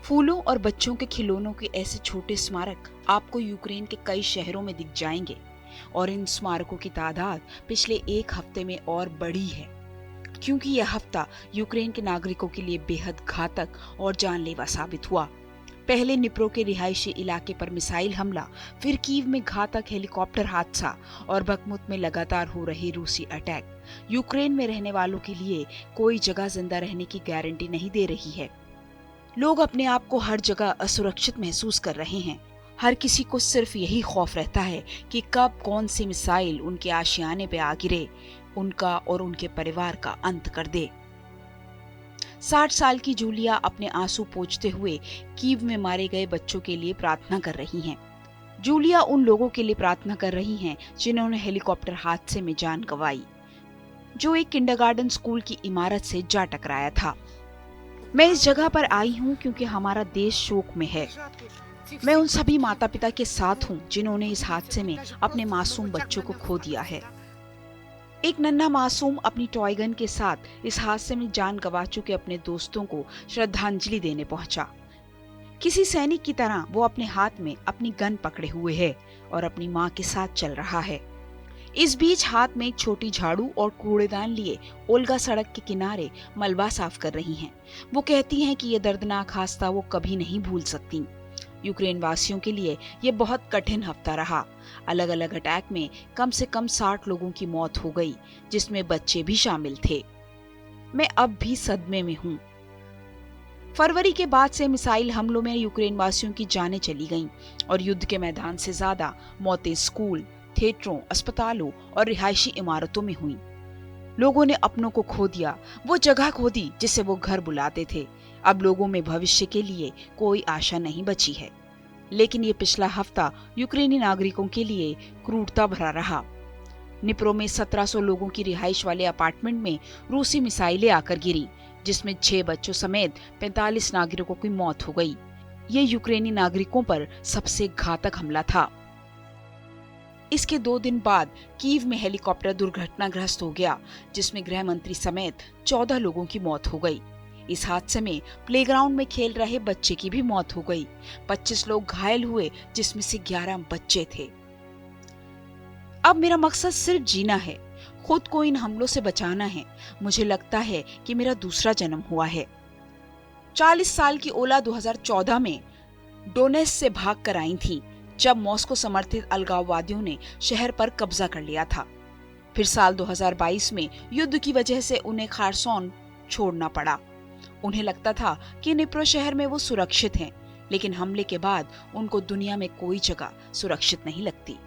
फूलों और बच्चों के खिलौनों के ऐसे छोटे स्मारक आपको यूक्रेन के कई शहरों में दिख जाएंगे और इन स्मारकों की तादाद पिछले एक हफ्ते में और बढ़ी है, क्योंकि यह हफ्ता यूक्रेन के नागरिकों के लिए बेहद घातक और जानलेवा साबित हुआ। पहले निप्रो के रिहायशी इलाके पर मिसाइल हमला, फिर कीव में घातक हेलीकॉप्टर हादसा और बखमुत में लगातार हो रहे रूसी अटैक यूक्रेन में रहने वालों के लिए कोई जगह जिंदा रहने की गारंटी नहीं दे रही है। लोग अपने आप को हर जगह असुरक्षित महसूस कर रहे हैं। हर किसी को सिर्फ यही खौफ रहता है कि कब कौन सी मिसाइल उनके आशियाने पे आ गिरे, उनका और उनके परिवार का अंत कर दे। 60 साल की जूलिया अपने आंसू पोंछते हुए कीव में मारे गए बच्चों के लिए प्रार्थना कर रही हैं। जूलिया उन लोगों के लिए प्रार्थना कर रही हैं जिन्होंने हेलीकॉप्टर हादसे में जान गंवाई, जो एक किंडरगार्टन स्कूल की इमारत से जा टकराया था। मैं इस जगह पर आई हूँ क्योंकि हमारा देश शोक में है। मैं उन सभी माता पिता के साथ हूँ जिन्होंने इस हादसे में अपने मासूम बच्चों को खो दिया है। एक नन्हा मासूम अपनी टॉय गन के साथ इस हादसे में जान गंवा चुके अपने दोस्तों को श्रद्धांजलि देने पहुंचा। किसी सैनिक की तरह वो अपने हाथ में अपनी गन पकड़े हुए है और अपनी माँ के साथ चल रहा है। इस बीच हाथ में एक छोटी झाड़ू और कूड़ेदान लिए ओल्गा सड़क के किनारे मलबा साफ कर रही हैं। वो कहती हैं कि ये दर्दनाक हादसा वो कभी नहीं भूल सकती। यूक्रेन वासियों के लिए ये बहुत कठिन हफ्ता रहा। अलग अलग अटैक में कम से कम 60 लोगों की मौत हो गई, जिसमें बच्चे भी शामिल थे। मैं अब भी सदमे में हूँ। फरवरी के बाद से मिसाइल हमलों में यूक्रेन वासियों की जानें चली गईं और युद्ध के मैदान से ज्यादा मौतें स्कूल, थिएटरों, अस्पतालों और रिहायशी इमारतों में हुई। लोगों ने अपनों को खो दिया, वो जगह खो दी जिसे वो घर बुलाते थे। अब लोगों में भविष्य के लिए कोई आशा नहीं बची है। लेकिन ये पिछला हफ्ता यूक्रेनी नागरिकों के लिए क्रूरता भरा रहा। निप्रो में 1700 लोगों की रिहाइश वाले अपार्टमेंट में रूसी मिसाइलें आकर गिरी, जिसमें 6 बच्चों समेत 45 नागरिकों की मौत हो गई। ये यूक्रेनी नागरिकों पर सबसे घातक हमला था। इसके 2 दिन बाद कीव में हेलीकॉप्टर दुर्घटनाग्रस्त हो गया, जिसमें गृह मंत्री समेत 14 लोगों की मौत हो गई। इस हादसे में प्लेग्राउंड में खेल रहे बच्चे की भी मौत हो गई। 25 लोग घायल हुए, जिसमें से 11 बच्चे थे। अब मेरा मकसद सिर्फ जीना है, खुद को इन हमलों से बचाना है। मुझे लगता है कि मेरा दूसरा जन्म हुआ है। 40 साल की ओला 2014 में डोनेस से भाग कर आई थी, जब मॉस्को समर्थित अलगाववादियों ने शहर पर कब्जा कर लिया था। फिर साल 2022 में युद्ध की वजह से उन्हें खारसोन छोड़ना पड़ा। उन्हें लगता था कि निप्रो शहर में वो सुरक्षित हैं, लेकिन हमले के बाद उनको दुनिया में कोई जगह सुरक्षित नहीं लगती।